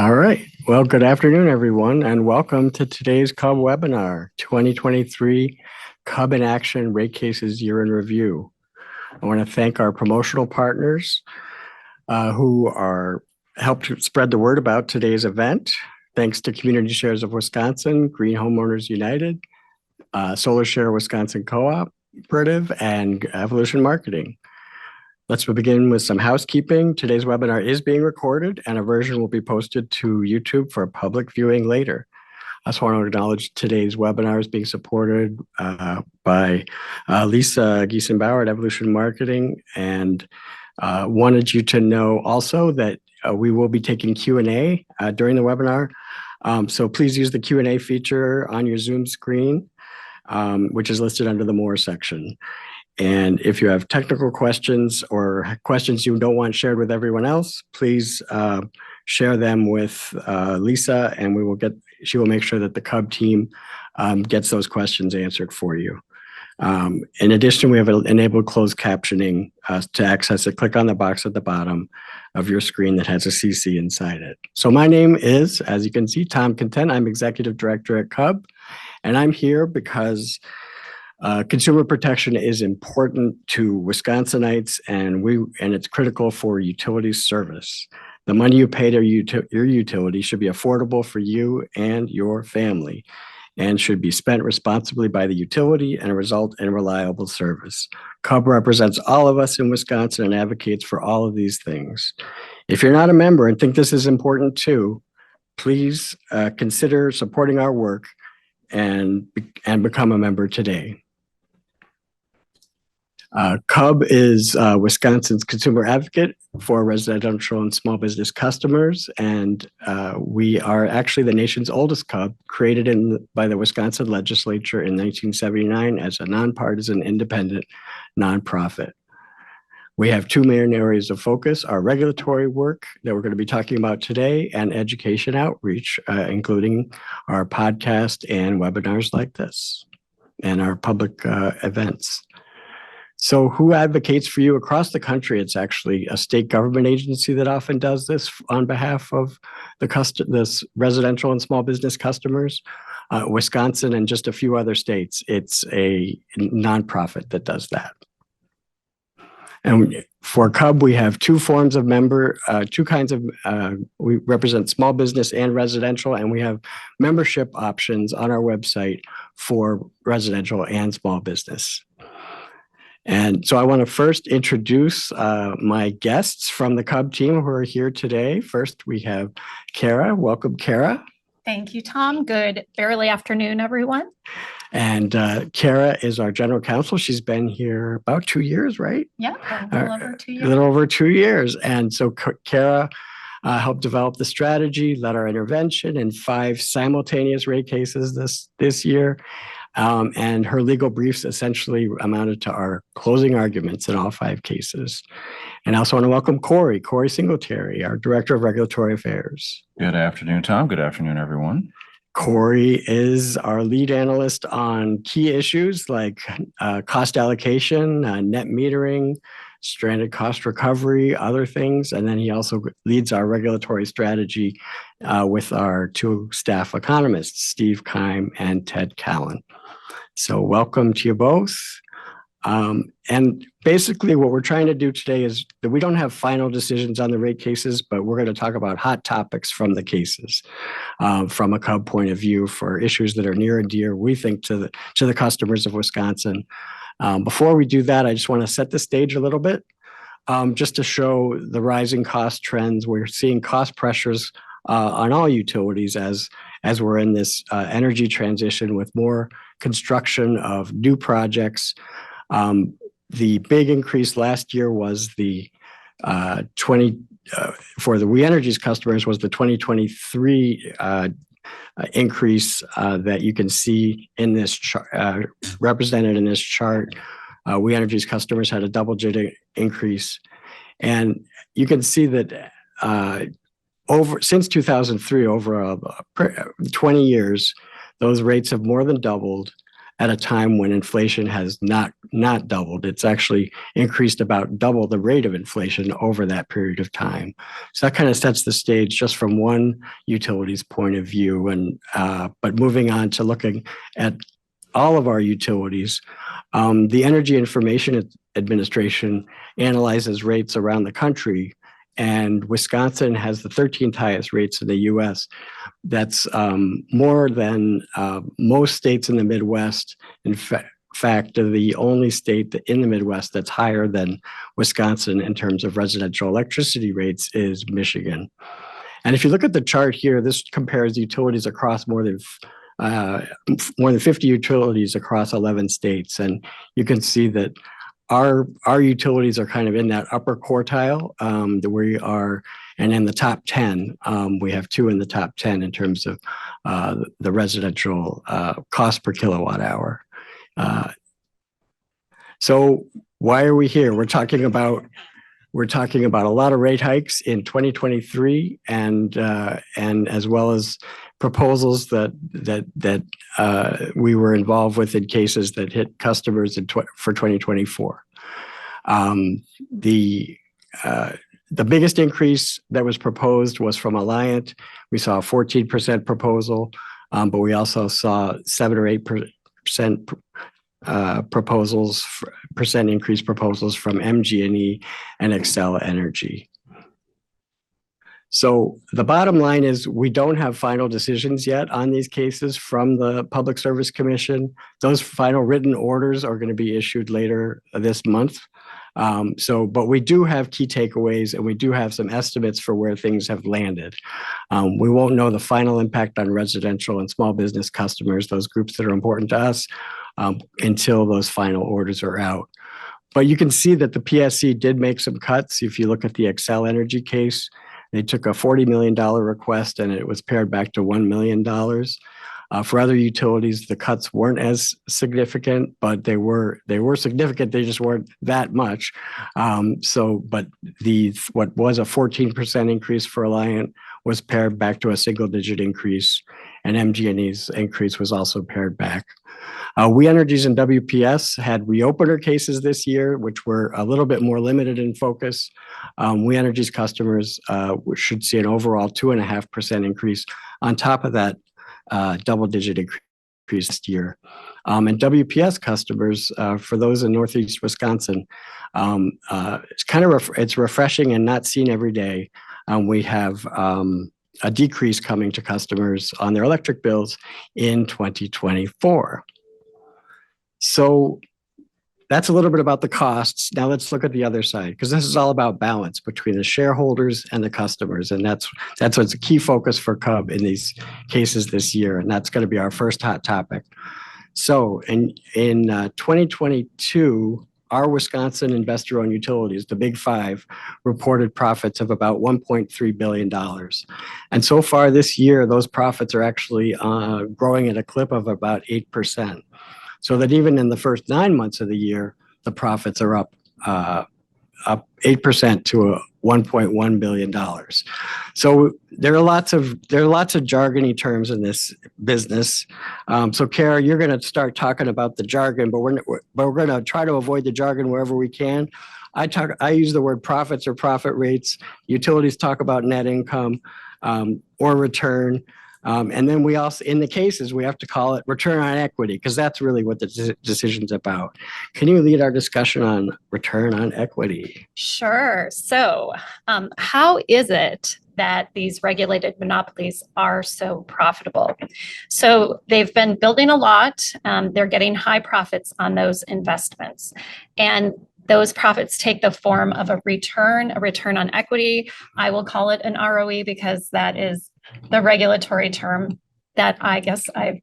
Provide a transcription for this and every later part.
All right. Well, good afternoon, everyone, and welcome to today's Cub webinar, 2023 Cub in Action Rate Cases Year in Review. I want to thank our promotional partners who are helped spread the word about today's event. Thanks to Community Shares of Wisconsin, Green Homeowners United, Solar Share Wisconsin Cooperative, and Evolution Marketing. Let's begin with some housekeeping. Today's webinar is being recorded and a version will be posted to YouTube for public viewing later. I just want to acknowledge today's webinar is being supported by Lisa Giesenbauer at Evolution Marketing, and wanted you to know also that we will be taking Q&A during the webinar. So please use the Q&A feature on your Zoom screen, which is listed under the More section. And if you have technical questions or questions you don't want shared with everyone else, please share them with Lisa, and she will make sure that the Cub team gets those questions answered for you. In addition, we have enabled closed captioning to access it. Click on the box at the bottom of your screen that has a CC inside it. So my name is, as you can see, Tom Content. I'm Executive Director at Cub, and I'm here because consumer protection is important to Wisconsinites, and it's critical for utility service. The money you pay to your utility should be affordable for you and your family, and should be spent responsibly by the utility and result in reliable service. Cub represents all of us in Wisconsin and advocates for all of these things. If you're not a member and think this is important too, please consider supporting our work and become a member today. Cub is Wisconsin's consumer advocate for residential and small business customers, and we are actually the nation's oldest Cub, created by the Wisconsin legislature in 1979 as a nonpartisan independent nonprofit. We have two main areas of focus: our regulatory work that we're going to be talking about today, and education outreach, including our podcast and webinars like this, and our public events. So who advocates for you across the country? It's actually a state government agency that often does this on behalf of this residential and small business customers. Wisconsin and just a few other states, it's a nonprofit that does that. And for Cub, we have two kinds of we represent small business and residential, and we have membership options on our website for residential and small business. And so I want to first introduce my guests from the Cub team who are here today. First, we have Cara. Welcome, Cara. Thank you, Tom. Good early afternoon, everyone. And Cara is our general counsel. She's been here about 2 years, right? Yeah, a little over 2 years. A little over 2 years. And so Cara helped develop the strategy, led our intervention in 5 simultaneous rate cases this year. And her legal briefs essentially amounted to our closing arguments in all 5 cases. And I also want to welcome Corey Singletary, our Director of Regulatory Affairs. Good afternoon, Tom. Good afternoon, everyone. Corey is our lead analyst on key issues like cost allocation, net metering, stranded cost recovery, other things. And then he also leads our regulatory strategy with our 2 staff economists, Steve Keim and Ted Callan. So welcome to you both. And basically what we're trying to do today is that we don't have final decisions on the rate cases, but we're going to talk about hot topics from the cases from a Cub point of view for issues that are near and dear, we think, to the customers of Wisconsin. Before we do that, I just want to set the stage a little bit, just to show the rising cost trends. We're seeing cost pressures on all utilities as we're in this energy transition with more construction of new projects. The big increase last year was for the We Energies customers was the 2023 increase that you can see in this chart, represented in this chart. We Energies customers had a double-digit increase, and you can see that since 2003, over 20 years, those rates have more than doubled, at a time when inflation has not doubled. It's actually increased about double the rate of inflation over that period of time. So that kind of sets the stage just from one utility's point of view. And but moving on to looking at all of our utilities, the Energy Information Administration analyzes rates around the country, and Wisconsin has the 13th highest rates in the U.S. That's more than most states in the Midwest. In fact, the only state in the Midwest that's higher than Wisconsin in terms of residential electricity rates is Michigan. And if you look at the chart here, this compares utilities across more than 50 utilities across 11 states. And you can see that our utilities are kind of in that upper quartile that we are, and in the top 10, we have 2 in the top 10 in terms of the residential cost per kilowatt hour. So why are we here? We're talking about a lot of rate hikes in 2023, and as well as proposals that we were involved with in cases that hit customers for 2024. The biggest increase that was proposed was from Alliant. We saw a 14% proposal, but we also saw 7 or 8% percent increase proposals from MG&E and Xcel Energy. So the bottom line is we don't have final decisions yet on these cases from the Public Service Commission. Those final written orders are going to be issued later this month. But we do have key takeaways, and we do have some estimates for where things have landed. We won't know the final impact on residential and small business customers, those groups that are important to us, until those final orders are out. But you can see that the PSC did make some cuts. If you look at the Xcel Energy case, they took a $40 million request and it was pared back to $1 million. For other utilities, the cuts weren't as significant, but they were significant. They just weren't that much. But what was a 14% increase for Alliant was pared back to a single-digit increase, and MG&E's increase was also pared back. We Energies and WPS had reopener cases this year, which were a little bit more limited in focus. We Energies customers should see an overall 2.5% increase on top of that double-digit increase this year. And WPS customers, for those in Northeast Wisconsin, it's refreshing and not seen every day. We have a decrease coming to customers on their electric bills in 2024. So that's a little bit about the costs. Now let's look at the other side, because this is all about balance between the shareholders and the customers. And that's what's a key focus for CUB in these cases this year. And that's going to be our first hot topic. So in 2022, our Wisconsin investor-owned utilities, the Big Five, reported profits of about $1.3 billion. And so far this year, those profits are actually growing at a clip of about 8%. So that even in the first 9 months of the year, the profits are up 8% to $1.1 billion. So there are lots of jargony terms in this business. So Cara, you're going to start talking about the jargon, but we're going to try to avoid the jargon wherever we can. I use the word profits or profit rates. Utilities talk about net income or return. And then we also, in the cases, we have to call it return on equity, because that's really what the decision's about. Can you lead our discussion on return on equity? Sure. So how is it that these regulated monopolies are so profitable? So they've been building a lot. They're getting high profits on those investments. And those profits take the form of a return on equity. I will call it an ROE because that is the regulatory term that I guess I've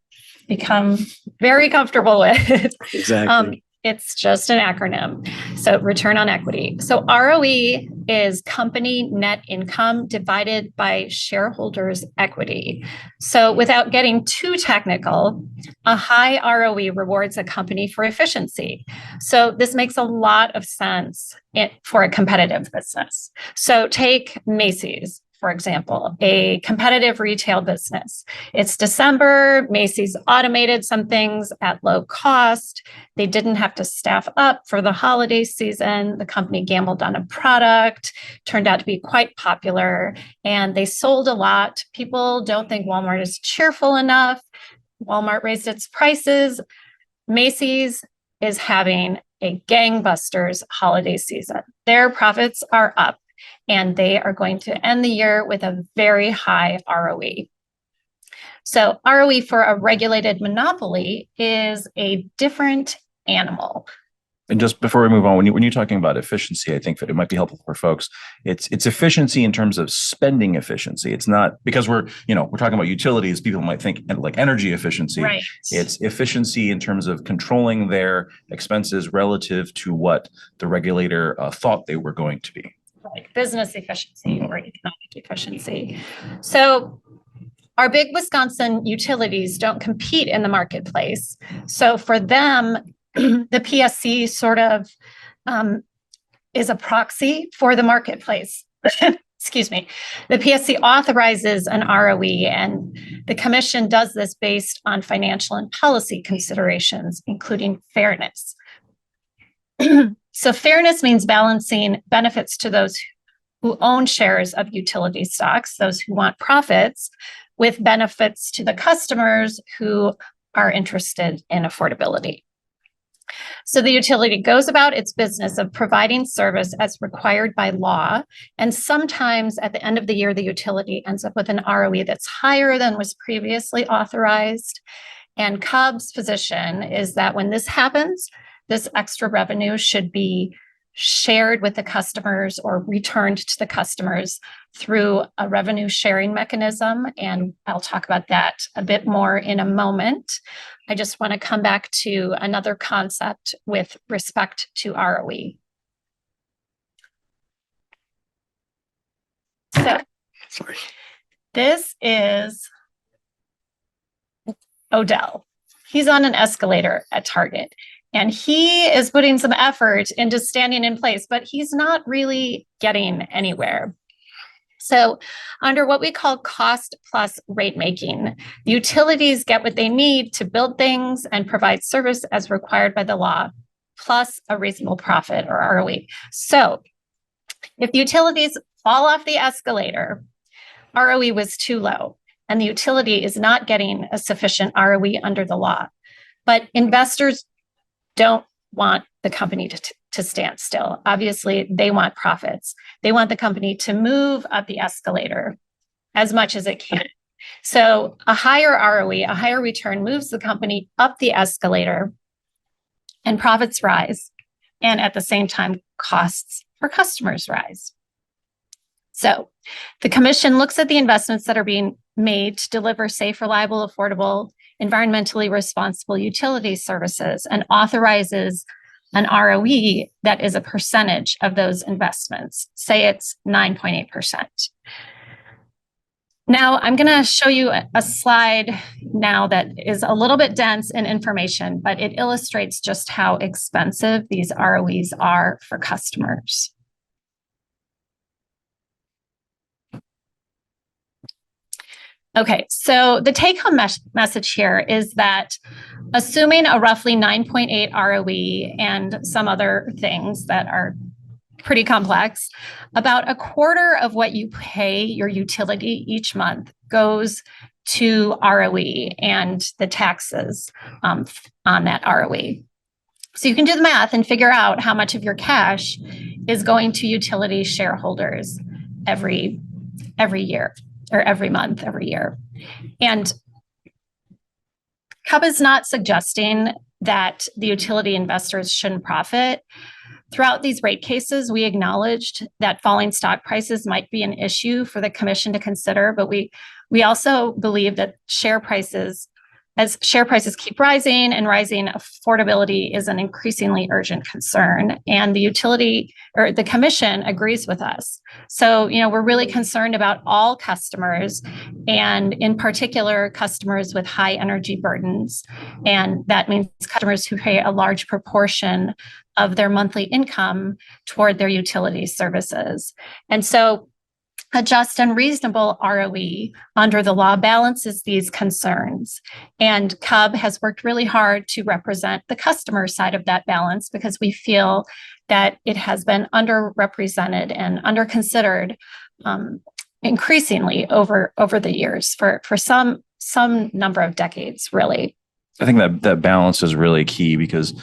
become very comfortable with. Exactly. It's just an acronym. So return on equity. So ROE is company net income divided by shareholders' equity. So without getting too technical, a high ROE rewards a company for efficiency. So this makes a lot of sense for a competitive business. So take Macy's. for example, a competitive retail business. It's December, Macy's automated some things at low cost. They didn't have to staff up for the holiday season. The company gambled on a product, turned out to be quite popular, and they sold a lot. People don't think Walmart is cheerful enough. Walmart raised its prices. Macy's is having a gangbusters holiday season. Their profits are up, and they are going to end the year with a very high ROE. So ROE for a regulated monopoly is a different animal. And just before we move on, when you're talking about efficiency, I think that it might be helpful for folks. It's efficiency in terms of spending efficiency. It's not because we're talking about utilities. People might think like energy efficiency. Right. It's efficiency in terms of controlling their expenses relative to what the regulator thought they were going to be. Right. Business efficiency or economic efficiency. So our big Wisconsin utilities don't compete in the marketplace. So for them, the PSC sort of is a proxy for the marketplace. Excuse me. The PSC authorizes an ROE, and the commission does this based on financial and policy considerations, including fairness. So fairness means balancing benefits to those who own shares of utility stocks, those who want profits, with benefits to the customers who are interested in affordability. So the utility goes about its business of providing service as required by law. And sometimes at the end of the year, the utility ends up with an ROE that's higher than was previously authorized. And CUB's position is that when this happens, this extra revenue should be shared with the customers or returned to the customers through a revenue sharing mechanism. And I'll talk about that a bit more in a moment. I just want to come back to another concept with respect to ROE. So, this is Odell. He's on an escalator at Target. And he is putting some effort into standing in place, but he's not really getting anywhere. So under what we call cost plus rate making, the utilities get what they need to build things and provide service as required by the law, plus a reasonable profit or ROE. So if the utilities fall off the escalator, ROE was too low, and the utility is not getting a sufficient ROE under the law. But investors don't want the company to stand still. Obviously, they want profits. They want the company to move up the escalator as much as it can. So a higher ROE, a higher return moves the company up the escalator, and profits rise. And at the same time, costs for customers rise. So the commission looks at the investments that are being made to deliver safe, reliable, affordable, environmentally responsible utility services and authorizes an ROE that is a percentage of those investments. Say it's 9.8%. Now I'm going to show you a slide now that is a little bit dense in information, but it illustrates just how expensive these ROEs are for customers. Okay, so the take-home message here is that assuming a roughly 9.8 ROE and some other things that are pretty complex, about a quarter of what you pay your utility each month goes to ROE and the taxes on that ROE. So you can do the math and figure out how much of your cash is going to utility shareholders every year. Or every month, every year. And CUB is not suggesting that the utility investors shouldn't profit. Throughout these rate cases, we acknowledged that falling stock prices might be an issue for the commission to consider, but we also believe that as share prices keep rising and rising, affordability is an increasingly urgent concern. And the utility or the commission agrees with us. So, we're really concerned about all customers, and in particular, customers with high energy burdens. And that means customers who pay a large proportion of their monthly income toward their utility services. And so A just and reasonable ROE under the law balances these concerns. And CUB has worked really hard to represent the customer side of that balance because we feel that it has been underrepresented and underconsidered increasingly over the years for some number of decades, really. I think that balance is really key because,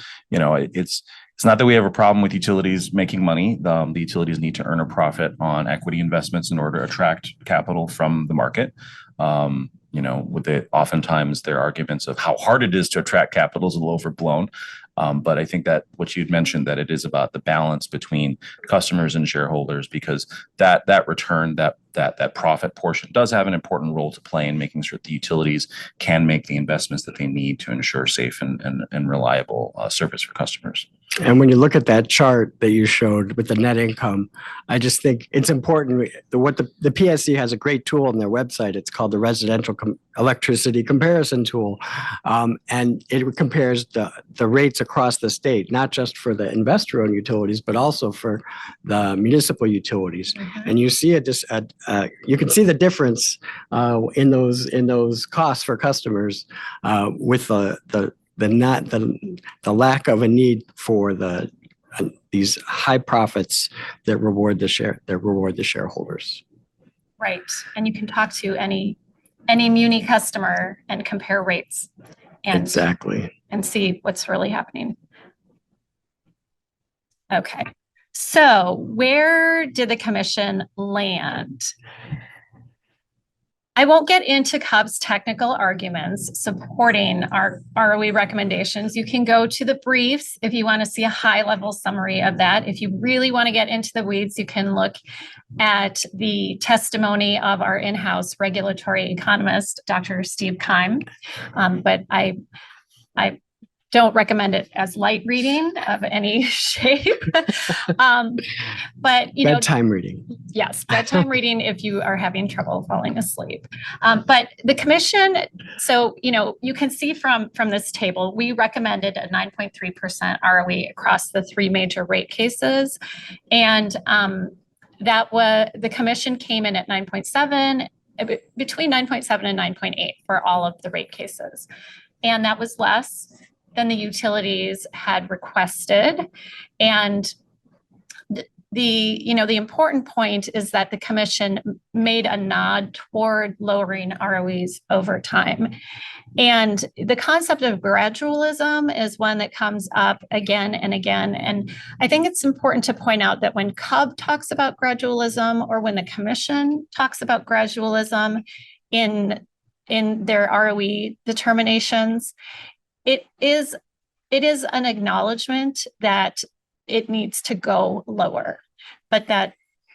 it's not that we have a problem with utilities making money. The utilities need to earn a profit on equity investments in order to attract capital from the market. Oftentimes their arguments of how hard it is to attract capital is a little overblown. But I think that what you'd mentioned, that it is about the balance between customers and shareholders, because that return, that profit portion does have an important role to play in making sure that the utilities can make the investments that they need to ensure safe and reliable service for customers. And when you look at that chart that you showed with the net income, I just think it's important. The PSC has a great tool on their website. It's called the Residential Electricity Comparison Tool. And it compares the rates across the state, not just for the investor-owned utilities, but also for the municipal utilities. Mm-hmm. And you see you can see the difference in those costs for customers with the lack of a need for these high profits that reward the shareholders. Right, and you can talk to any muni customer and compare rates, and see what's really happening. Okay, so where did the commission land? I won't get into CUB's technical arguments supporting our ROE recommendations. You can go to the briefs if you want to see a high-level summary of that. If you really want to get into the weeds, you can look at the testimony of our in-house regulatory economist, Dr. Steve Keim. But I don't recommend it as light reading of any shape. But bedtime reading. Yes, bedtime reading if you are having trouble falling asleep. But the commission, so you can see from this table, we recommended a 9.3% ROE across the three major rate cases, and the commission came in at 9.7, between 9.7 and 9.8 for all of the rate cases, and that was less than the utilities had requested. And the important point is that the commission made a nod toward lowering ROEs over time. And the concept of gradualism is one that comes up again and again. And I think it's important to point out that when CUB talks about gradualism, or when the commission talks about gradualism in their ROE determinations, it is an acknowledgement that it needs to go lower, but that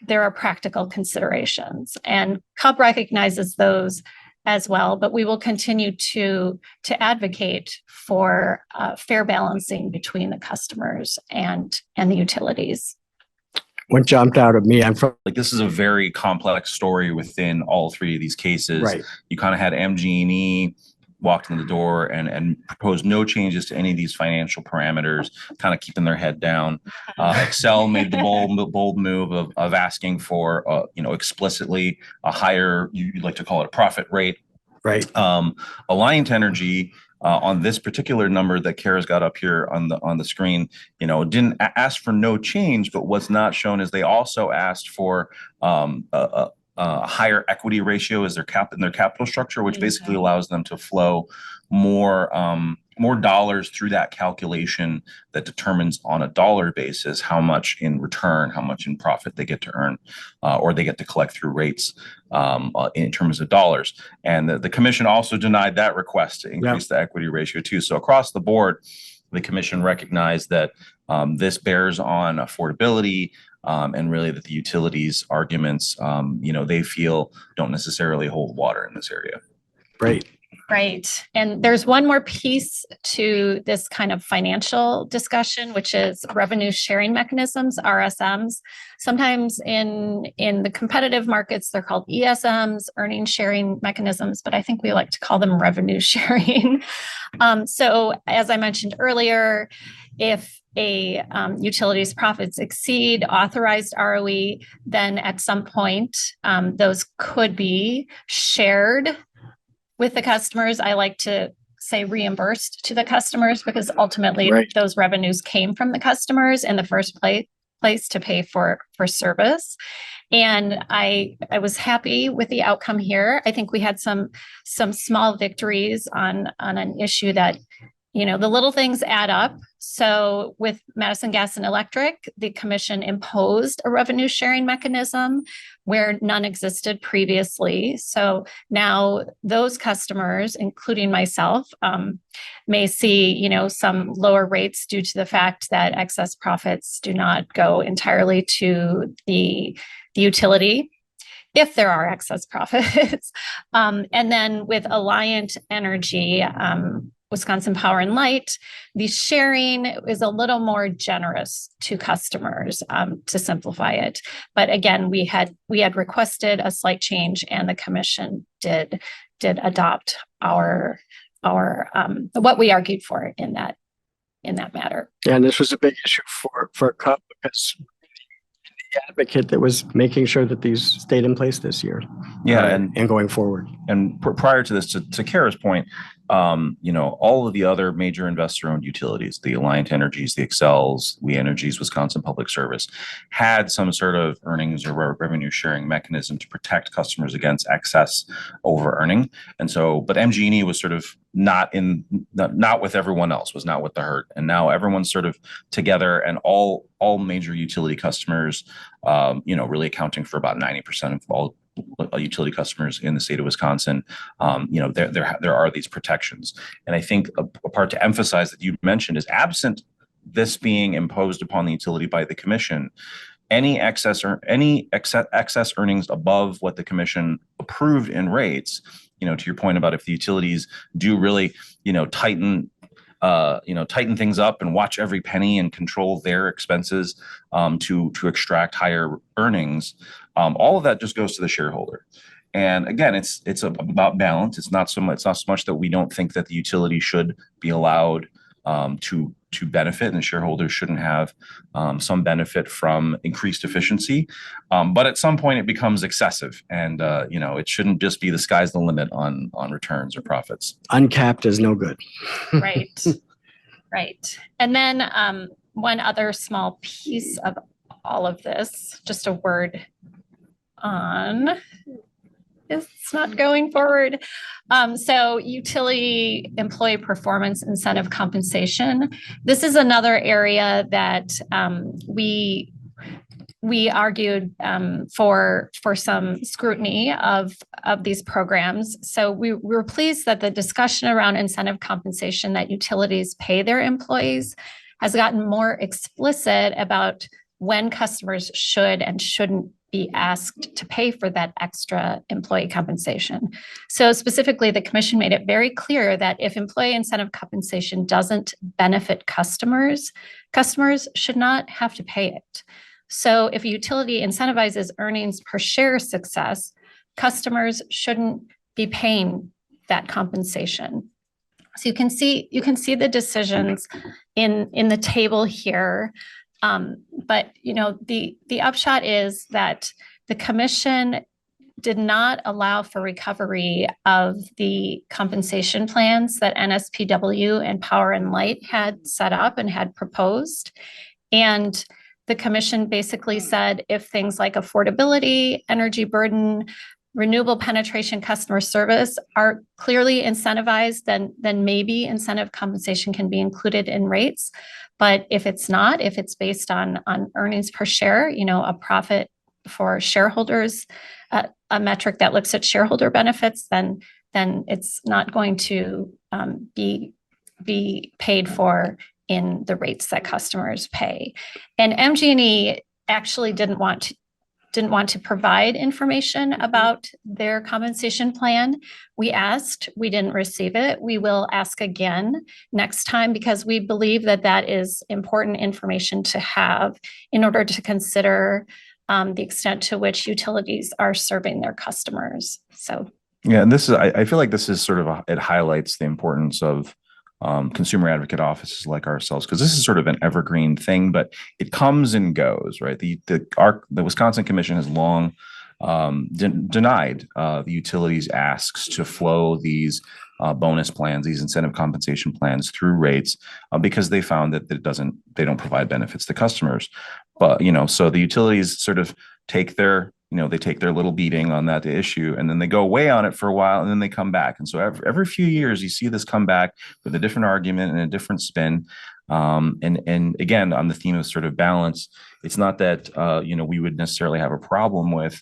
there are practical considerations, and CUB recognizes those as well. But we will continue to advocate for fair balancing between the customers and the utilities. What jumped out at me, this is a very complex story within all three of these cases. Right. You kind of had MG&E walked in the door and proposed no changes to any of these financial parameters, kind of keeping their head down. Excel made the bold move of asking for, explicitly a higher, you'd like to call it a profit rate. Right. Alliant Energy, on this particular number that Cara's got up here on the screen, didn't ask for no change, but what's not shown is they also asked for a higher equity ratio as their capital structure, which basically allows them to flow more dollars through that calculation that determines on a dollar basis how much in return, how much in profit they get to earn, or they get to collect through rates in terms of dollars. And the commission also denied that request to increase the equity ratio too. So across the board, the commission recognized that this bears on affordability, and really that the utilities arguments, they feel don't necessarily hold water in this area. Right. Right. And there's one more piece to this kind of financial discussion, which is revenue sharing mechanisms, RSMs. Sometimes in the competitive markets, they're called ESMs, earning sharing mechanisms, but I think we like to call them revenue sharing. So as I mentioned earlier, if a utility's profits exceed authorized ROE, then at some point, those could be shared with the customers. I like to say reimbursed to the customers because ultimately those revenues came from the customers in the first place to pay for service. And I was happy with the outcome here. I think we had some small victories on an issue that, the little things add up. So with Madison Gas and Electric, the commission imposed a revenue sharing mechanism where none existed previously. So now those customers, including myself, may see, some lower rates due to the fact that excess profits do not go entirely to the utility, if there are excess profits. And then with Alliant Energy, Wisconsin Power and Light, the sharing is a little more generous to customers, to simplify it. But again, we had requested a slight change, and the commission did adopt our what we argued for in that matter. Yeah, and this was a big issue for CUP because the advocate that was making sure that these stayed in place this year. Yeah, and going forward. And prior to this, to Cara's point, all of the other major investor-owned utilities, the Alliant Energies, the Excels, We Energies, Wisconsin Public Service, had some sort of earnings or revenue sharing mechanism to protect customers against excess over earning. And so, but MG&E was sort of not with everyone else, was not with the herd. And now everyone's sort of together, and all major utility customers, really accounting for about 90% of all utility customers in the state of Wisconsin, there are these protections. And I think a part to emphasize that you mentioned is, absent this being imposed upon the utility by the commission, any excess earnings above what the commission approved in rates, to your point about if the utilities do really, tighten things up and watch every penny and control their expenses to extract higher earnings, all of that just goes to the shareholder. And again, it's about balance. It's not so much that we don't think that the utility should be allowed to benefit, and the shareholders shouldn't have some benefit from increased efficiency. But at some point it becomes excessive, and it shouldn't just be the sky's the limit on returns or profits. Uncapped is no good. Right. Right. And then one other small piece of all of this, just a word on, it's not going forward. So utility employee performance incentive compensation. This is another area that we argued for some scrutiny of these programs. So we were pleased that the discussion around incentive compensation that utilities pay their employees has gotten more explicit about when customers should and shouldn't be asked to pay for that extra employee compensation. So specifically, the commission made it very clear that if employee incentive compensation doesn't benefit customers should not have to pay it. So if a utility incentivizes earnings per share success, customers shouldn't be paying that compensation. So you can see the decisions in the table here. But the upshot is that the commission did not allow for recovery of the compensation plans that NSPW and Power and Light had set up and had proposed. And the commission basically said if things like affordability, energy burden, renewable penetration, customer service are clearly incentivized, then maybe incentive compensation can be included in rates. But if it's not, if it's based on earnings per share, a profit for shareholders, a metric that looks at shareholder benefits, then it's not going to be paid for in the rates that customers pay. And MG&E actually didn't want didn't want to provide information about their compensation plan. We asked, we didn't receive it. We will ask again next time because we believe that that is important information to have in order to consider the extent to which utilities are serving their customers. So, yeah, and this is, I feel like this is sort of, it highlights the importance of consumer advocate offices like ourselves, because this is sort of an evergreen thing, but it comes and goes, right? The Wisconsin Commission has long denied the utilities asks to flow these bonus plans, these incentive compensation plans through rates because they found that they don't provide benefits to customers. But, so the utilities sort of take their little beating on that issue, and then they go away on it for a while, and then they come back. And so every few years, you see this come back with a different argument and a different spin. And again, on the theme of sort of balance, it's not that we would necessarily have a problem with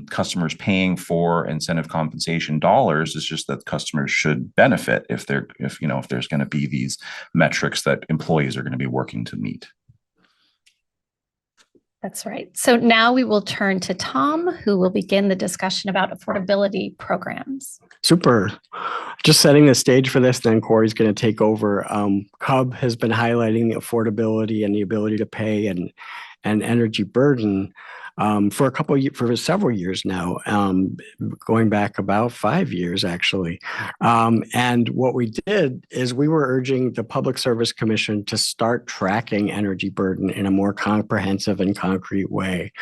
customers paying for incentive compensation dollars. It's just that customers should benefit if there's going to be these metrics that employees are going to be working to meet. That's right. So now we will turn to Tom, who will begin the discussion about affordability programs. Super. Just setting the stage for this, then Corey's going to take over. CUB has been highlighting the affordability and the ability to pay and energy burden for several years now, going back about 5 years, actually. And what we did is we were urging the Public Service Commission to start tracking energy burden in a more comprehensive and concrete way.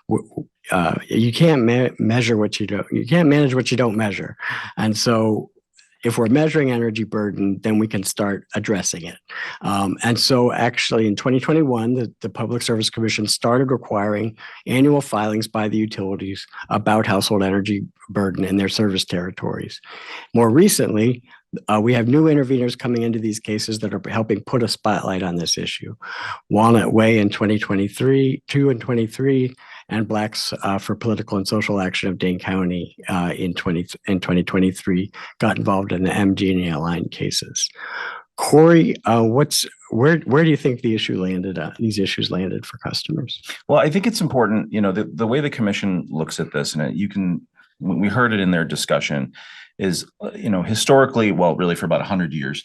You can't measure what you don't. You can't manage what you don't measure, and so if we're measuring energy burden, then we can start addressing it. And so actually in 2021, the Public Service Commission started requiring annual filings by the utilities about household energy burden in their service territories. More recently, we have new interveners coming into these cases that are helping put a spotlight on this issue. Walnut Way in 2023, 23, and Blacks for Political and Social Action of Dane County in 2023 got involved in the MG&E Aligned cases. Corey, where do you think these issues landed for customers? Well, I think it's important, the way the commission looks at this, and we heard it in their discussion, is, historically, well, really for about 100 years,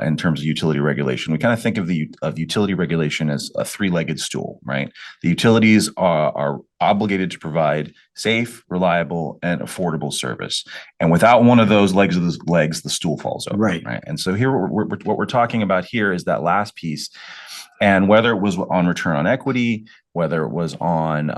in terms of utility regulation, we kind of think of utility regulation as a three-legged stool, right? The utilities are obligated to provide safe, reliable, and affordable service. And without one of those legs, the stool falls over. Right. And so here, what we're talking about here is that last piece. And whether it was on return on equity, whether it was on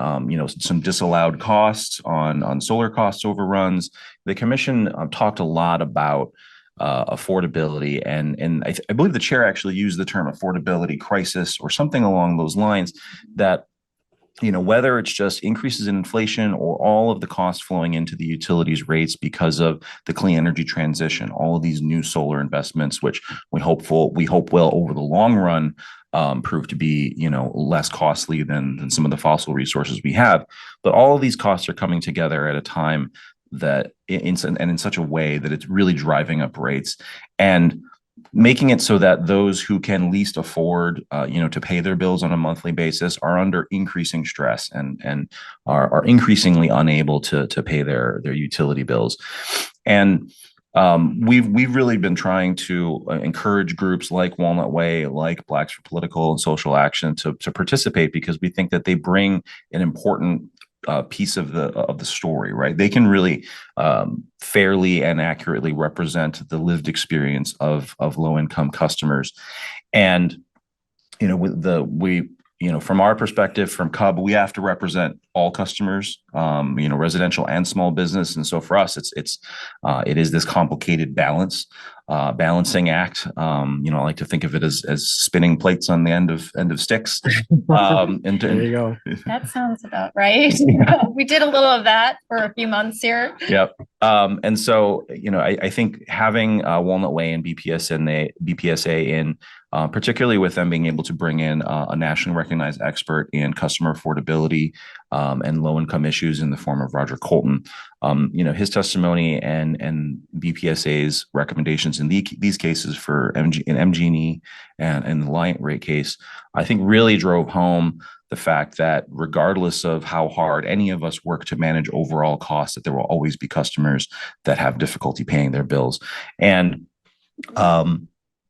some disallowed costs on solar cost overruns, the commission talked a lot about affordability, and I believe the chair actually used the term affordability crisis or something along those lines. That whether it's just increases in inflation or all of the costs flowing into the utilities rates because of the clean energy transition, all of these new solar investments, which we hope will over the long run prove to be less costly than some of the fossil resources we have. But all of these costs are coming together at a time that in such a way that it's really driving up rates and making it so that those who can least afford to pay their bills on a monthly basis are under increasing stress and are increasingly unable to pay their utility bills. And we've really been trying to encourage groups like Walnut Way, like Blacks for Political and Social Action to participate, because we think that they bring an important piece of the story, right? They can really fairly and accurately represent the lived experience of low-income customers. And from our perspective, from CUB, we have to represent all customers, residential and small business. And so for us, it is this complicated balancing act. I like to think of it as spinning plates on the end of sticks. And there you go. That sounds about right. We did a little of that for a few months here. Yep. And so, I think having Walnut Way and BPSA in, particularly with them being able to bring in a nationally recognized expert in customer affordability and low-income issues in the form of Roger Colton, his testimony and BPSA's recommendations in these cases for MG&E and the Alliant rate case, I think really drove home the fact that regardless of how hard any of us work to manage overall costs, that there will always be customers that have difficulty paying their bills. And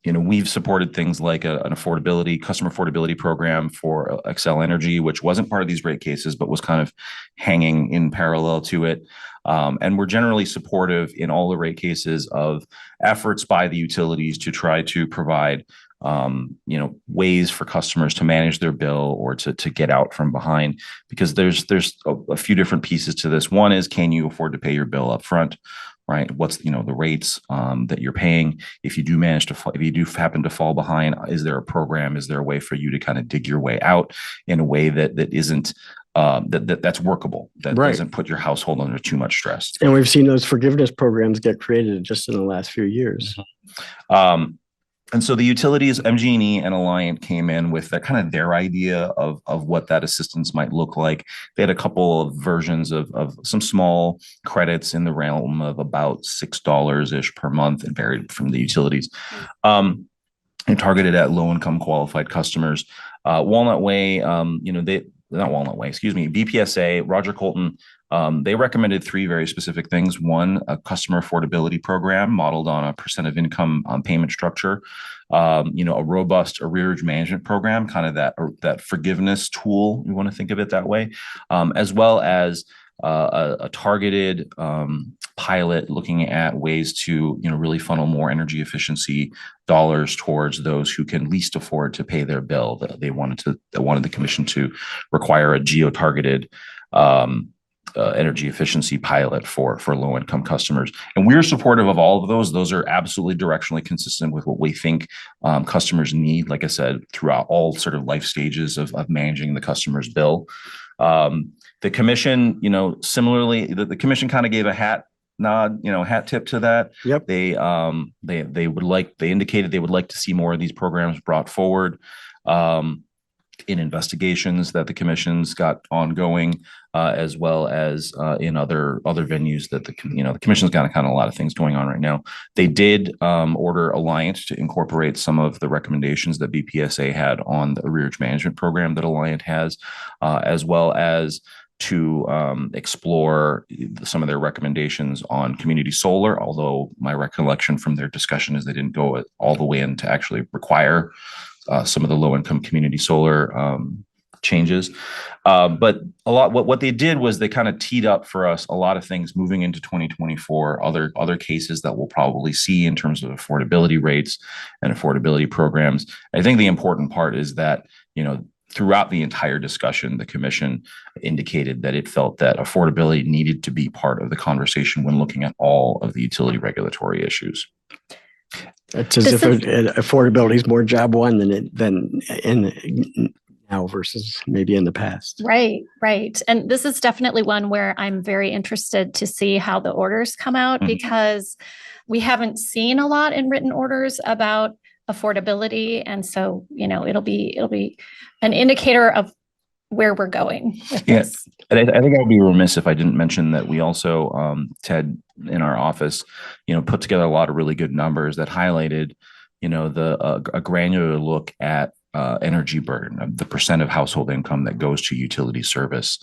we've supported things like an customer affordability program for Xcel Energy, which wasn't part of these rate cases, but was kind of hanging in parallel to it. And we're generally supportive in all the rate cases of efforts by the utilities to try to provide, ways for customers to manage their bill or to get out from behind, because there's a few different pieces to this. One is, can you afford to pay your bill up front? Right? What's, the rates that you're paying? If you do happen to fall behind, is there a program? Is there a way for you to kind of dig your way out in a way that isn't that's workable, that doesn't put your household under too much stress? And we've seen those forgiveness programs get created just in the last few years. And so the utilities, MG&E and Alliant, came in with that kind of their idea of what that assistance might look like. They had a couple of versions of some small credits in the realm of about $6-ish per month. It varied from the utilities, and targeted at low-income qualified customers. Walnut Way, BPSA, Roger Colton, they recommended three very specific things. One, a customer affordability program modeled on a percent of income payment structure. A robust arrearage management program, kind of that forgiveness tool. We want to think of it that way, as well as a targeted pilot looking at ways to really funnel more energy efficiency dollars towards those who can least afford to pay their bill. They wanted the commission to require a geo-targeted energy efficiency pilot for low-income customers. And we're supportive of all of those. Those are absolutely directionally consistent with what we think customers need, like I said, throughout all sort of life stages of managing the customer's bill. The commission, similarly, the commission kind of gave a hat tip to that. Yep. They indicated they would like to see more of these programs brought forward in investigations that the commission's got ongoing, as well as in other venues that the commission's got kind of a lot of things going on right now. They did order Alliant to incorporate some of the recommendations that BPSA had on the arrearage management program that Alliant has, as well as to explore some of their recommendations on community solar, although my recollection from their discussion is they didn't go all the way in to actually require some of the low-income community solar changes. But what they did was they kind of teed up for us a lot of things moving into 2024, other cases that we'll probably see in terms of affordability rates and affordability programs. I think the important part is that, throughout the entire discussion, the commission indicated that it felt that affordability needed to be part of the conversation when looking at all of the utility regulatory issues. It's as if affordability is more job one than in now versus maybe in the past. Right. And this is definitely one where I'm very interested to see how the orders come out, because we haven't seen a lot in written orders about affordability. And so, it'll be an indicator of where we're going with this. And I think I would be remiss if I didn't mention that we also, Ted, in our office, put together a lot of really good numbers that highlighted, a granular look at energy burden, the percent of household income that goes to utility service,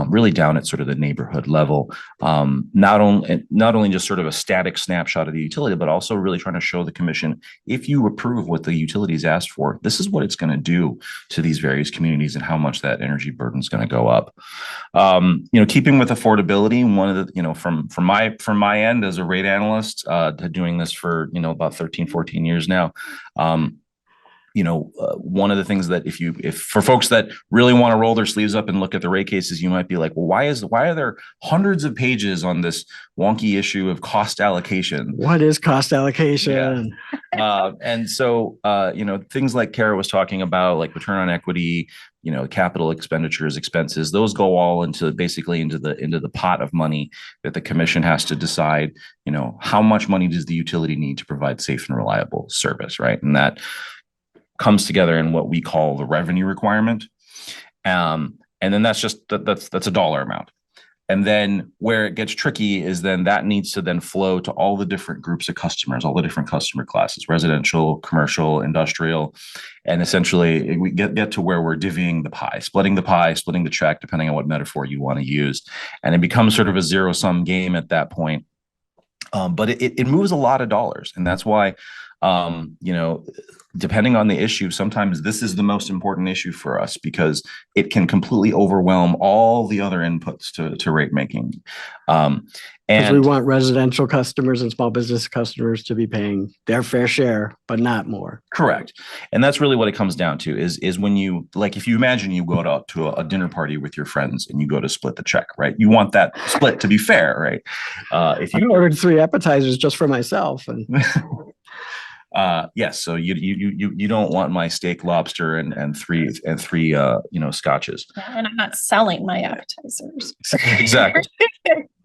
really down at sort of the neighborhood level. Not only just sort of a static snapshot of the utility, but also really trying to show the commission, if you approve what the utilities asked for, this is what it's going to do to these various communities and how much that energy burden is going to go up. Keeping with affordability, one of the, from my end as a rate analyst, doing this for, about 13, 14 years now, one of the things that if for folks that really want to roll their sleeves up and look at the rate cases, you might be like, well, why are there hundreds of pages on this wonky issue of cost allocation? What is cost allocation? Yeah. And so, things like Cara was talking about, like return on equity, capital expenditures, expenses, those go all into the pot of money that the commission has to decide, how much money does the utility need to provide safe and reliable service, right? And that comes together in what we call the revenue requirement. And then that's a dollar amount. And then where it gets tricky is then that needs to then flow to all the different groups of customers, all the different customer classes, residential, commercial, industrial. And essentially we get to where we're divvying the pie, splitting the check, depending on what metaphor you want to use. And it becomes sort of a zero-sum game at that point. But it moves a lot of dollars. And that's why, depending on the issue, sometimes this is the most important issue for us because it can completely overwhelm all the other inputs to rate making. Because we want residential customers and small business customers to be paying their fair share, but not more. Correct. And that's really what it comes down to is when you, like, if you imagine you go out to a dinner party with your friends and you go to split the check, right? You want that split to be fair, right? If you ordered 3 appetizers just for myself and yes. So you don't want my steak, lobster, and three scotches. Yeah, and I'm not selling my appetizers. Exactly.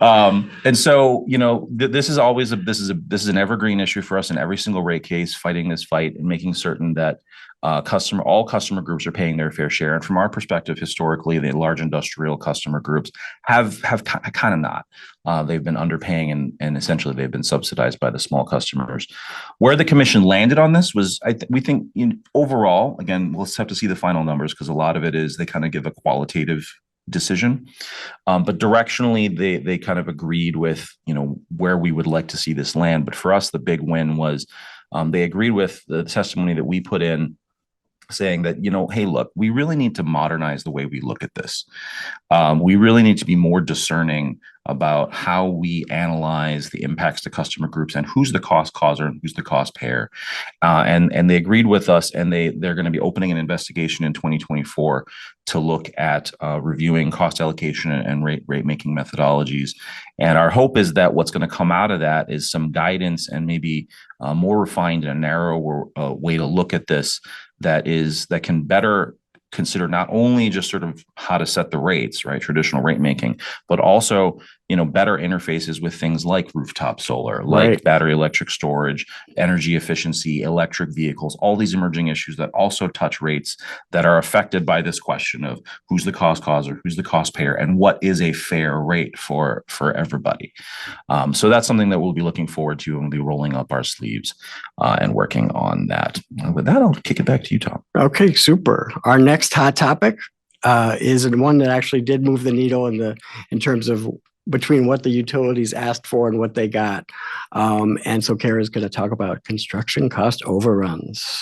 And so this is always this is an evergreen issue for us in every single rate case, fighting this fight and making certain that all customer groups are paying their fair share. And from our perspective, historically, the large industrial customer groups have kind of not. They've been underpaying and essentially they've been subsidized by the small customers. Where the commission landed on this was, we think overall, again, we'll have to see the final numbers because a lot of it is they kind of give a qualitative decision, but directionally they kind of agreed with where we would like to see this land. But for us, the big win was they agreed with the testimony that we put in, saying that, hey, look, we really need to modernize the way we look at this. We really need to be more discerning about how we analyze the impacts to customer groups and who's the cost causer and who's the cost payer. And they agreed with us, and they're going to be opening an investigation in 2024 to look at reviewing cost allocation and rate making methodologies. And our hope is that what's going to come out of that is some guidance and maybe more refined and a narrower way to look at this that can better consider not only just sort of how to set the rates, right, traditional rate making, but also, better interfaces with things like rooftop solar, like battery electric storage, energy efficiency, electric vehicles, all these emerging issues that also touch rates that are affected by this question of who's the cost causer, who's the cost payer, and what is a fair rate for everybody. So that's something that we'll be looking forward to, and we'll be rolling up our sleeves and working on that. With that, I'll kick it back to you, Tom. Okay, super. Our next hot topic is one that actually did move the needle in terms of between what the utilities asked for and what they got. And so Cara is going to talk about construction cost overruns.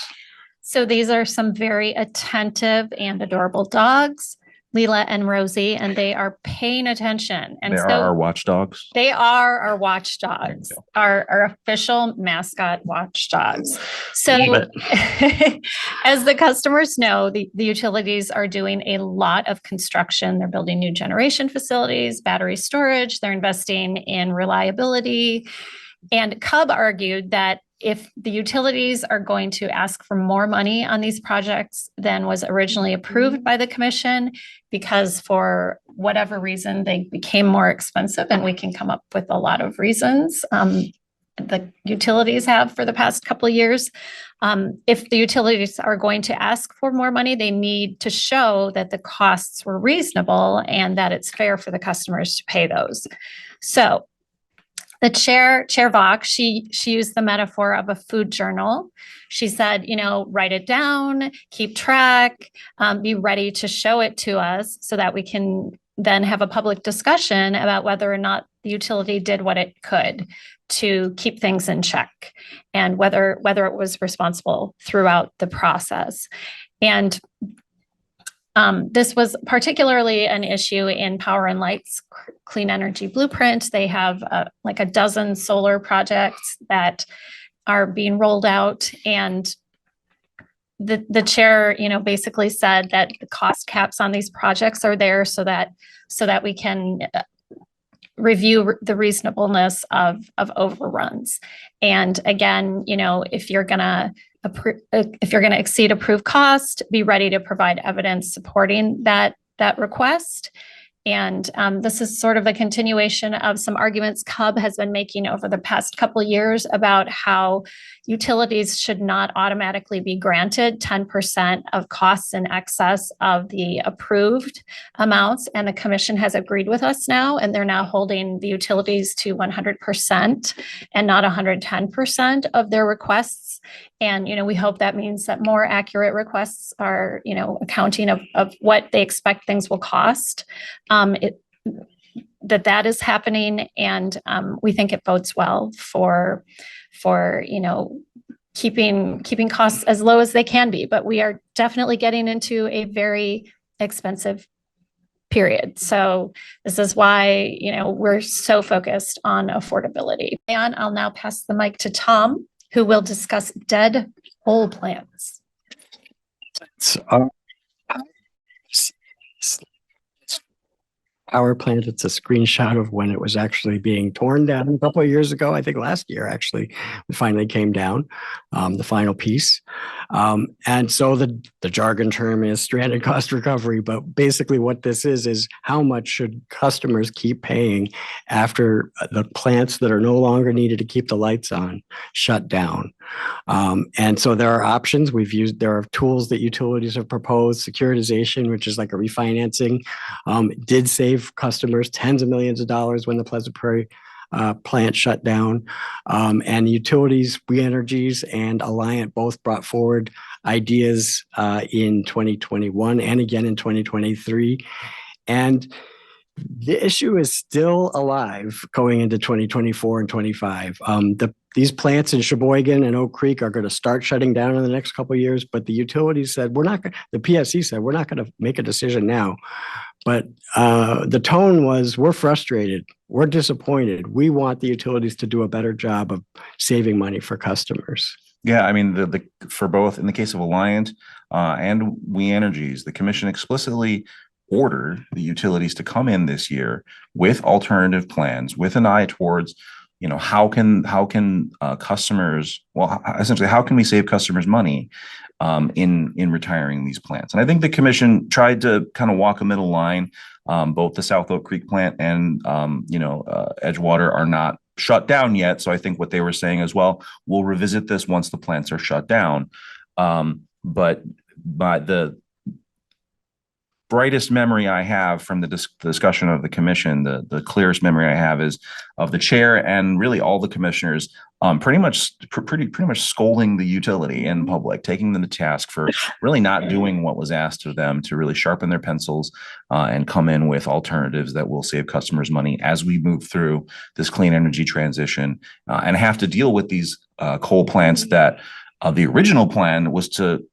So these are some very attentive and adorable dogs, Leela and Rosie, and they are paying attention. And they are our watchdogs. They are our watchdogs, our official mascot watchdogs. So as the customers know, the utilities are doing a lot of construction. They're building new generation facilities, battery storage. They're investing in reliability. And Cub argued that if the utilities are going to ask for more money on these projects than was originally approved by the commission, because for whatever reason they became more expensive, and we can come up with a lot of reasons the utilities have for the past couple of years. If the utilities are going to ask for more money, they need to show that the costs were reasonable and that it's fair for the customers to pay those. So the Chair Vach, she used the metaphor of a food journal. She said, write it down, keep track, be ready to show it to us so that we can then have a public discussion about whether or not the utility did what it could to keep things in check and whether it was responsible throughout the process. And this was particularly an issue in Power and Light's Clean Energy Blueprint. They have like a dozen solar projects that are being rolled out, and the chair, basically said that the cost caps on these projects are there so that we can review the reasonableness of overruns. And again, if you're gonna exceed approved cost, be ready to provide evidence supporting that request. And this is sort of a continuation of some arguments Cub has been making over the past couple of years about how utilities should not automatically be granted 10% of costs in excess of the approved amounts. And the commission has agreed with us now, and they're now holding the utilities to 100% and not 110% of their requests. And, we hope that means that more accurate requests are, accounting of what they expect things will cost. That is happening, and we think it bodes well for keeping costs as low as they can be. But we are definitely getting into a very expensive period. So this is why we're so focused on affordability. And I'll now pass the mic to Tom, who will discuss dead coal plants. Power plant. It's a screenshot of when it was actually being torn down a couple of years ago. I think last year, actually, it finally came down, the final piece. And so the jargon term is stranded cost recovery. But basically what this is how much should customers keep paying after the plants that are no longer needed to keep the lights on shut down? And so there are options there are tools that utilities have proposed. Securitization, which is like a refinancing, did save customers tens of millions of dollars when the Pleasant Prairie plant shut down. And utilities, We Energies and Alliant both brought forward ideas in 2021 and again in 2023. And the issue is still alive going into 2024 and 25. These plants in Sheboygan and Oak Creek are going to start shutting down in the next couple of years, but the utilities said, the PSC said, we're not going to make a decision now. But the tone was, we're frustrated, we're disappointed. We want the utilities to do a better job of saving money for customers. Yeah, I mean, for both, in the case of Alliant and We Energies, the commission explicitly ordered the utilities to come in this year with alternative plans, with an eye towards, how can customers, essentially, how can we save customers money in retiring these plants? And I think the commission tried to kind of walk a middle line. Both the South Oak Creek plant and Edgewater are not shut down yet. So I think what they were saying as well, we'll revisit this once the plants are shut down. But by the brightest memory I have from the discussion of the commission, the clearest memory I have is of the chair and really all the commissioners pretty much scolding the utility in public, taking them to task for really not doing what was asked of them to really sharpen their pencils and come in with alternatives that will save customers money as we move through this clean energy transition and have to deal with these coal plants that the original plan was to,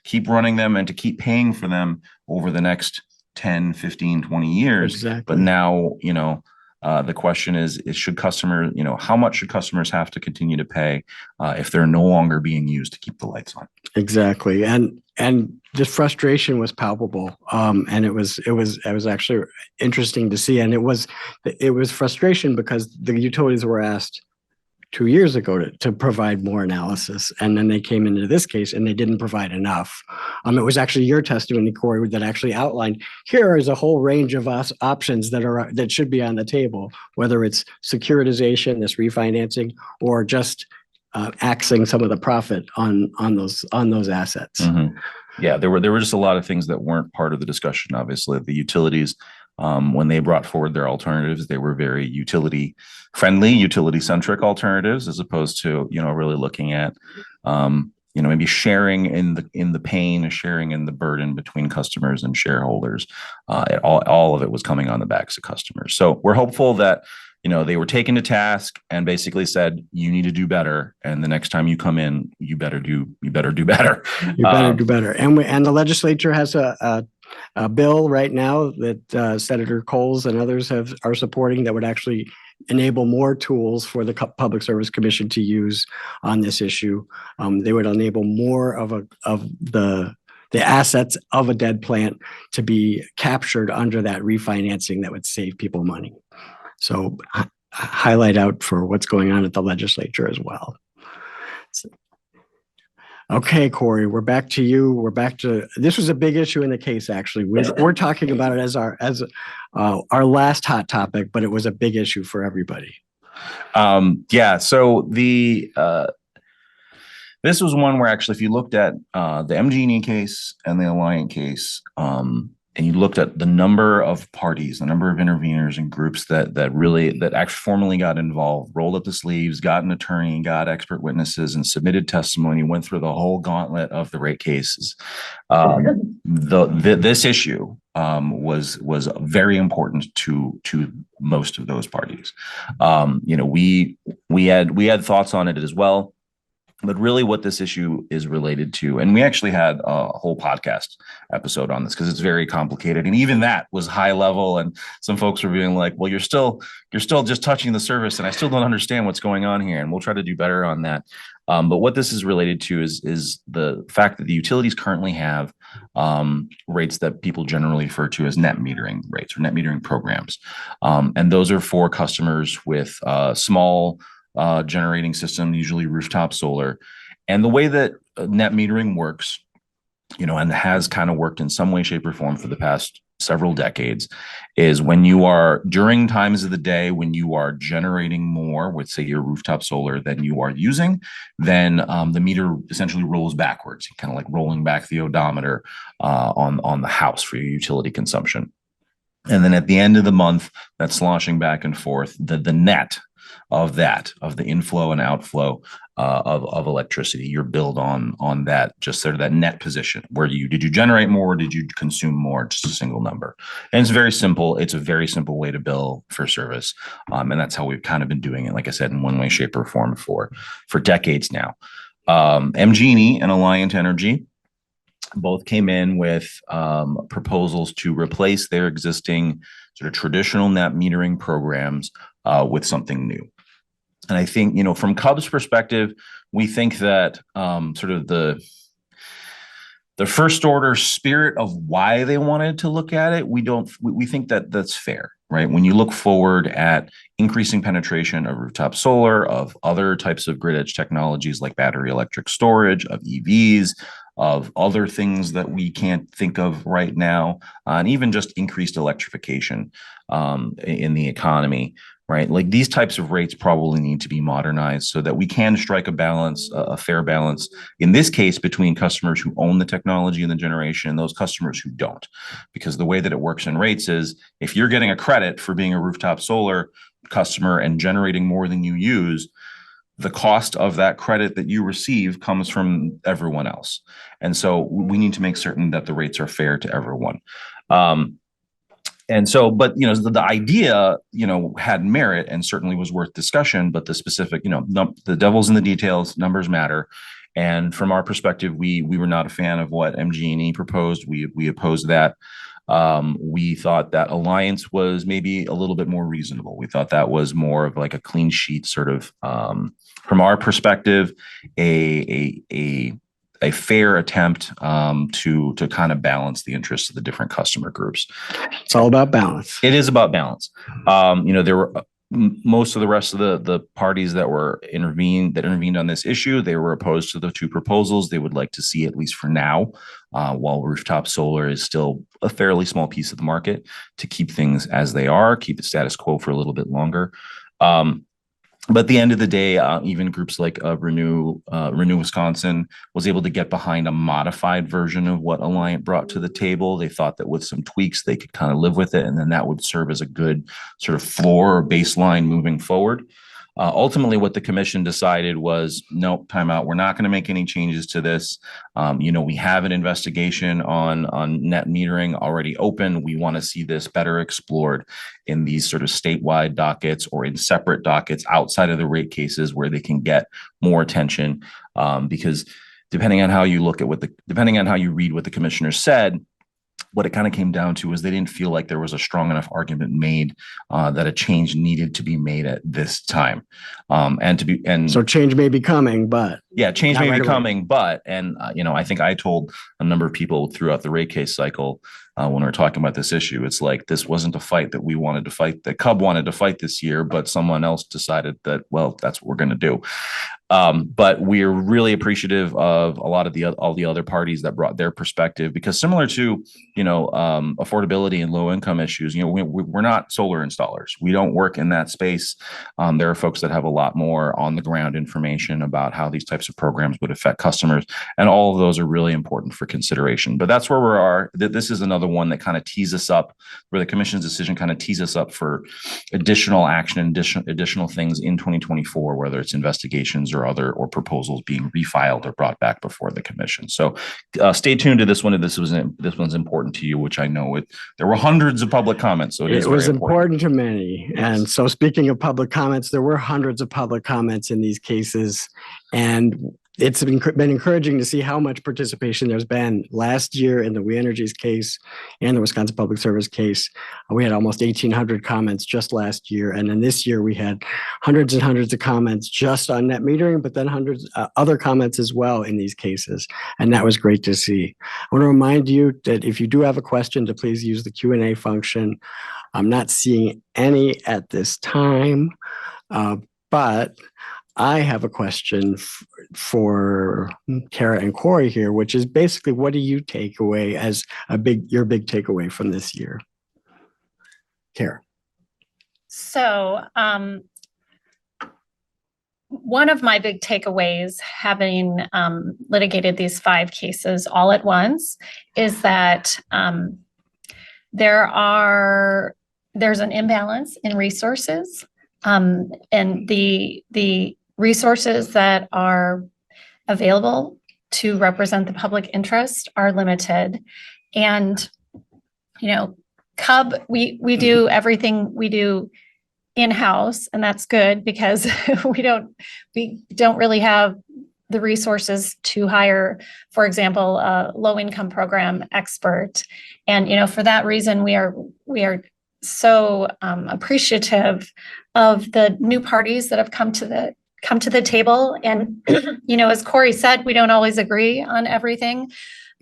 keep running them and to keep paying for them over the next 10, 15, 20 years. Exactly. But now, the question is should customers, how much should customers have to continue to pay if they're no longer being used to keep the lights on? Exactly. And the frustration was palpable. And it was actually interesting to see. And it was frustration because the utilities were asked 2 years ago to provide more analysis. And then they came into this case and they didn't provide enough. It was actually your testimony, Corey, that actually outlined here is a whole range of options that should be on the table, whether it's securitization, this refinancing, or just axing some of the profit on those assets. Mm-hmm. Yeah, there were just a lot of things that weren't part of the discussion. Obviously, the utilities, when they brought forward their alternatives, they were very utility-friendly, utility-centric alternatives, as opposed to really looking at maybe sharing in the pain, sharing in the burden between customers and shareholders. All of it was coming on the backs of customers. So we're hopeful that they were taken to task and basically said, you need to do better. And the next time you come in, you better do better. You better do better. And the legislature has a bill right now that Senator Coles and others are supporting that would actually enable more tools for the Public Service Commission to use on this issue. They would enable more of the assets of a dead plant to be captured under that refinancing that would save people money. So highlight out for what's going on at the legislature as well. Okay, Corey, we're back to you. This was a big issue in the case, actually. We're talking about it as our last hot topic, but it was a big issue for everybody. So This was one where actually, if you looked at the MG&E case and the Alliant case, and you looked at the number of parties, the number of interveners and groups that actually formally got involved, rolled up the sleeves, got an attorney, got expert witnesses, and submitted testimony, went through the whole gauntlet of the rate cases. This issue was very important to most of those parties. We had thoughts on it as well. But really what this issue is related to, and we actually had a whole podcast episode on this because it's very complicated. And even that was high level. And some folks were being like, well, you're still just touching the surface and I still don't understand what's going on here. And we'll try to do better on that. But what this is related to is the fact that the utilities currently have rates that people generally refer to as net metering rates or net metering programs. And those are for customers with small generating system, usually rooftop solar. And the way that net metering works, and has kind of worked in some way, shape, or form for the past several decades, is when you are during times of the day when you are generating more with, say, your rooftop solar than you are using, then the meter essentially rolls backwards, kind of like rolling back the odometer on the house for your utility consumption. And then at the end of the month, that's sloshing back and forth, the net of the inflow and outflow of electricity, you're billed on that, just sort of that net position. Did you generate more or did you consume more? Just a single number. And it's very simple. It's a very simple way to bill for service. And that's how we've kind of been doing it, like I said, in one way, shape, or form for decades now. MG&E and Alliant Energy both came in with proposals to replace their existing sort of traditional net metering programs with something new. And I think, from Cub's perspective, we think that sort of the first order spirit of why they wanted to look at it, we think that that's fair, right? When you look forward at increasing penetration of rooftop solar, of other types of grid edge technologies like battery electric storage, of EVs, of other things that we can't think of right now, and even just increased electrification in the economy, right? Like these types of rates probably need to be modernized so that we can strike a balance, a fair balance, in this case, between customers who own the technology and the generation and those customers who don't. Because the way that it works in rates is if you're getting a credit for being a rooftop solar customer and generating more than you use, the cost of that credit that you receive comes from everyone else. And so we need to make certain that the rates are fair to everyone. And so, but, the idea, had merit and certainly was worth discussion, but the specific, the devil's in the details, numbers matter. And from our perspective, we were not a fan of what MG&E proposed. We opposed that. We thought that Alliance was maybe a little bit more reasonable. We thought that was more of like a clean sheet sort of, from our perspective, a fair attempt to kind of balance the interests of the different customer groups. It's all about balance. It is about balance. There were most of the rest of the parties that intervened on this issue. They were opposed to the two proposals. They would like to see, at least for now, while rooftop solar is still a fairly small piece of the market, to keep things as they are, keep the status quo for a little bit longer. But at the end of the day, even groups like Renew Wisconsin was able to get behind a modified version of what Alliant brought to the table. They thought that with some tweaks, they could kind of live with it, and then that would serve as a good sort of floor or baseline moving forward. Ultimately, what the commission decided was, nope, time out. We're not going to make any changes to this. We have an investigation on net metering already open. We want to see this better explored in these sort of statewide dockets or in separate dockets outside of the rate cases where they can get more attention. Because depending on how you read what the commissioner said, what it kind of came down to was they didn't feel like there was a strong enough argument made that a change needed to be made at this time. So change may be coming, but change may be coming, but I think I told a number of people throughout the rate case cycle when we were talking about this issue, it's like this wasn't a fight that we wanted to fight, that Cub wanted to fight this year, but someone else decided that, well, that's what we're going to do. But we're really appreciative of a lot of all the other parties that brought their perspective, because similar to, affordability and low income issues, we're not solar installers. We don't work in that space. There are folks that have a lot more on the ground information about how these types types of programs would affect customers. And all of those are really important for consideration. But that's where we are. This is another one that kind of tees us up, where the commission's decision kind of tees us up for additional action and additional things in 2024, whether it's investigations or proposals being refiled or brought back before the commission. So stay tuned to this one. If this one's important to you, which I know there were hundreds of public comments. So it was important to many. Yes. And so speaking of public comments, there were hundreds of public comments in these cases. And it's been encouraging to see how much participation there's been. Last year in the We Energies case and the Wisconsin Public Service case, we had almost 1,800 comments just last year. And then this year we had hundreds and hundreds of comments just on net metering, but then hundreds other comments as well in these cases. And that was great to see. I want to remind you that if you do have a question, to please use the Q&A function. I'm not seeing any at this time, but I have a question for Cara and Corey here, which is basically, what do you take away as your big takeaway from this year? Cara. So one of my big takeaways, having litigated these 5 cases all at once, is that there's an imbalance in resources, and the resources that are available to represent the public interest are limited. And, CUB, we do everything we do in-house, and that's good because we don't really have the resources to hire, for example, a low-income program expert. And, for that reason, we are so appreciative of the new parties that have come to the table. And, as Corey said, we don't always agree on everything.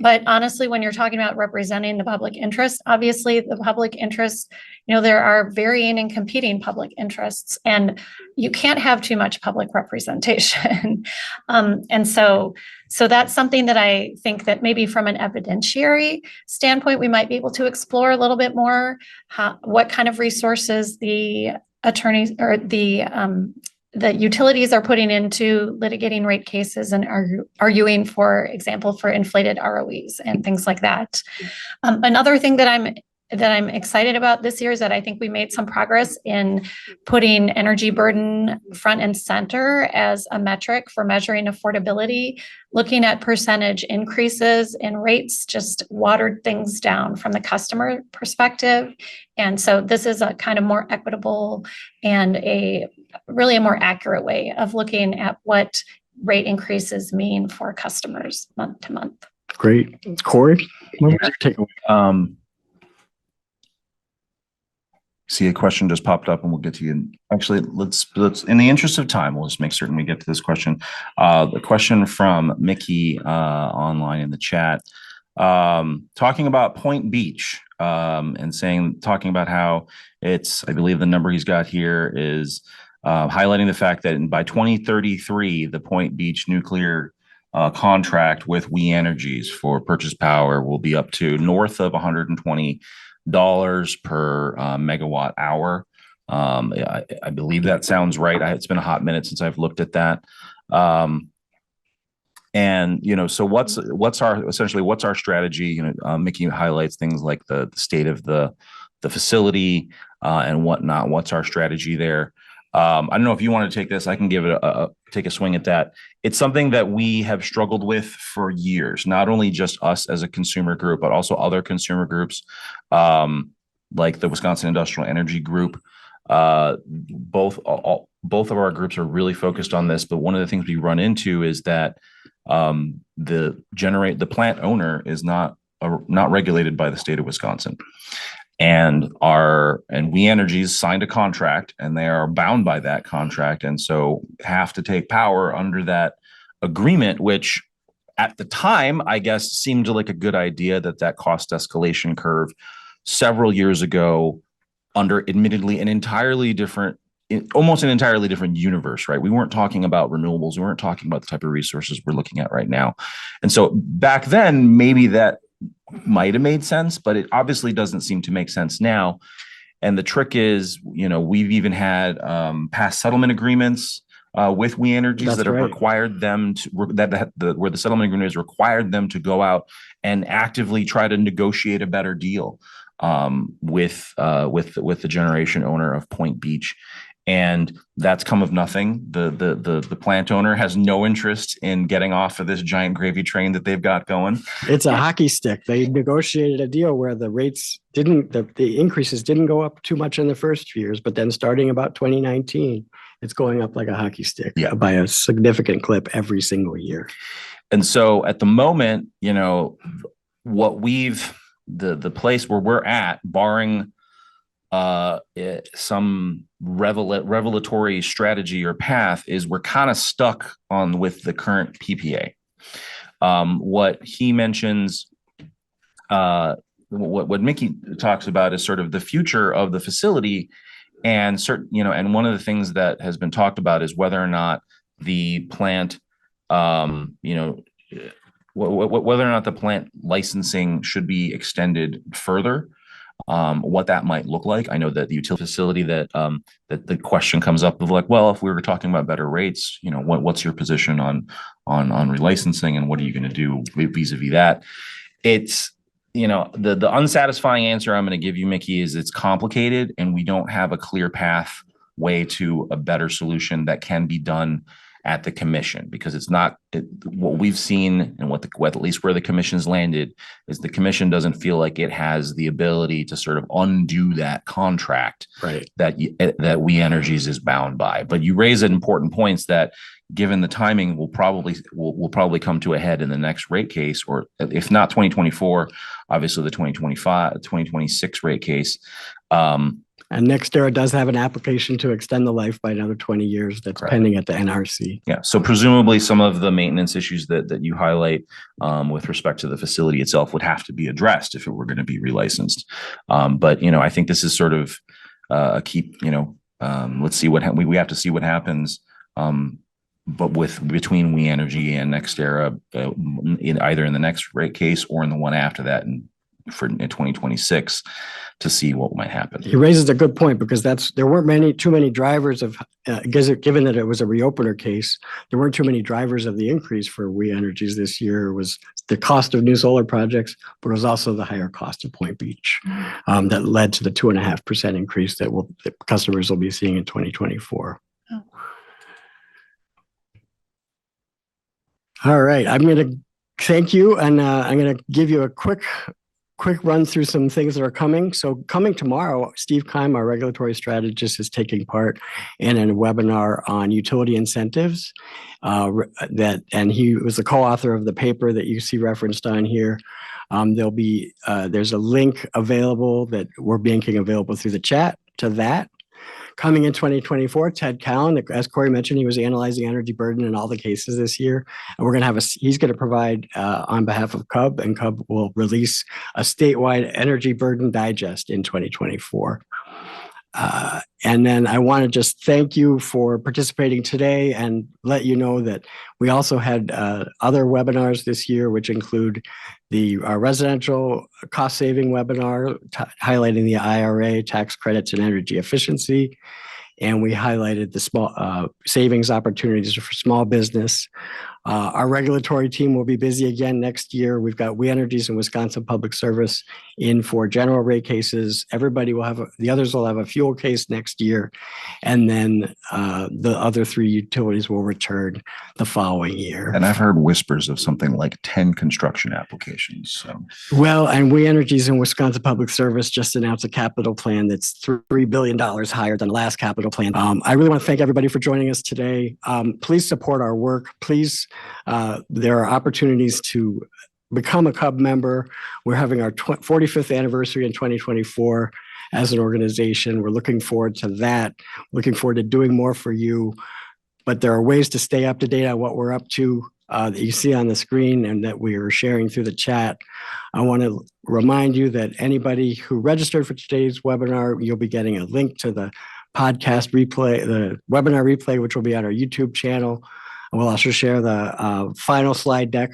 But honestly, when you're talking about representing the public interest, obviously the public interest, there are varying and competing public interests, and you can't have too much public representation. And so that's something that I think that maybe from an evidentiary standpoint, we might be able to explore a little bit more what kind of resources the attorneys or the utilities are putting into litigating rate cases and arguing, for example, for inflated ROEs and things like that. Another thing that I'm excited about this year is that I think we made some progress in putting energy burden front and center as a metric for measuring affordability. Looking at percentage increases in rates just watered things down from the customer perspective. And so this is a kind of more equitable and really a more accurate way of looking at what rate increases mean for customers month to month. Great. Corey, what was your takeaway? See, a question just popped up and we'll get to you. Actually, let's in the interest of time, we'll just make certain we get to this question. The question from Mickey online in the chat, talking about Point Beach and talking about how I believe the number he's got here is highlighting the fact that by 2033, the Point Beach nuclear contract with We Energies for purchase power will be up to north of $120 per megawatt hour. I believe that sounds right. It's been a hot minute since I've looked at that. And so what's our strategy? Mickey highlights things like the state of the facility and whatnot. What's our strategy there? I don't know if you want to take this. I can give it take a swing at that. It's something that we have struggled with for years, not only just us as a consumer group, but also other consumer groups like the Wisconsin Industrial Energy Group. Both of our groups are really focused on this, but one of the things we run into is that the plant owner is not regulated by the state of Wisconsin. And We Energies signed a contract, and they are bound by that contract, and so have to take power under that agreement, which at the time, I guess, seemed like a good idea. That cost escalation curve several years ago, under admittedly almost an entirely different universe, right? We weren't talking about renewables. We weren't talking about the type of resources we're looking at right now. And so back then, maybe that might have made sense, but it obviously doesn't seem to make sense now. And the trick is, we've even had past settlement agreements with We Energies That's that have right. required them to where the settlement agreement has required them to go out and actively try to negotiate a better deal with the generation owner of Point Beach. And that's come of nothing. The plant owner has no interest in getting off of this giant gravy train that they've got going. It's a hockey stick. They negotiated a deal where the rates the increases didn't go up too much in the first few years, but then starting about 2019, it's going up like a hockey stick by a significant clip every single year. And so at the moment, what the place where we're at, barring some revelatory strategy or path, is we're kind of stuck with the current PPA. What he mentions, what Mickey talks about is sort of the future of the facility, and and one of the things that has been talked about is whether or not the plant, whether or not the plant licensing should be extended further. What that might look like. I know that the utility facility that the question comes up of like, well, if we were talking about better rates, what's your position on relicensing, and what are you going to do vis-a-vis that? It's the unsatisfying answer I'm going to give you, Mickey, is it's complicated, and we don't have a clear pathway to a better solution that can be done at the commission, because it's not what we've seen, and what at least where the commission's landed is the commission doesn't feel like it has the ability to sort of undo that contract that We Energies is bound by. But you raise important points that, given the timing, will probably come to a head in the next rate case, or if not 2024, obviously the 2026 rate case. And NextEra does have an application to extend the life by another 20 years that's pending at the NRC. Yeah. So presumably some of the maintenance issues that you highlight with respect to the facility itself would have to be addressed if it were going to be relicensed. But, I think this is sort of a key, let's see we have to see what happens. But between We Energy and NextEra, either in the next rate case or in the one after that, in 2026, to see what might happen. He raises a good point, because there weren't too many drivers of, given that it was a reopener case, there weren't too many drivers of the increase for We Energies this year. It was the cost of new solar projects, but it was also the higher cost of Point Beach that led to the 2.5% increase that customers will be seeing in 2024. Oh. All right, I'm going to thank you, and I'm going to give you a quick run through some things that are coming. So coming tomorrow, Steve Keim, our regulatory strategist, is taking part in a webinar on utility incentives. And he was the co-author of the paper that you see referenced on here. There's a link available that we're making available through the chat to that. Coming in 2024, Ted Cowan, as Corey mentioned, he was analyzing energy burden in all the cases this year. And we're going to he's going to provide on behalf of CUB, and CUB will release a statewide energy burden digest in 2024. And then I want to just thank you for participating today, and let you know that we also had other webinars this year, which include the residential cost saving webinar highlighting the IRA, tax credits, and energy efficiency. And we highlighted the small savings opportunities for small business. Our regulatory team will be busy again next year. We've got We Energies and Wisconsin Public Service in for general rate cases. Everybody will have the others will have a fuel case next year, and then the other three utilities will return the following year. And I've heard whispers of something like 10 construction applications. So. Well, and We Energies and Wisconsin Public Service just announced a capital plan that's $3 billion higher than the last capital plan. I really want to thank everybody for joining us today. Please support our work. Please. There are opportunities to become a CUB member. We're having our 45th anniversary in 2024 as an organization. We're looking forward to that, looking forward to doing more for you. But there are ways to stay up to date on what we're up to that you see on the screen and that we are sharing through the chat. I want to remind you that anybody who registered for today's webinar, you'll be getting a link to the podcast replay, the webinar replay, which will be on our YouTube channel. We'll also share the final slide deck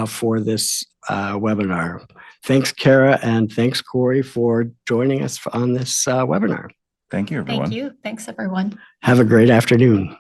for this webinar. Thanks, Cara, and thanks, Corey, for joining us on this webinar. Thank you, everyone. Thank you. Thanks, everyone. Have a great afternoon.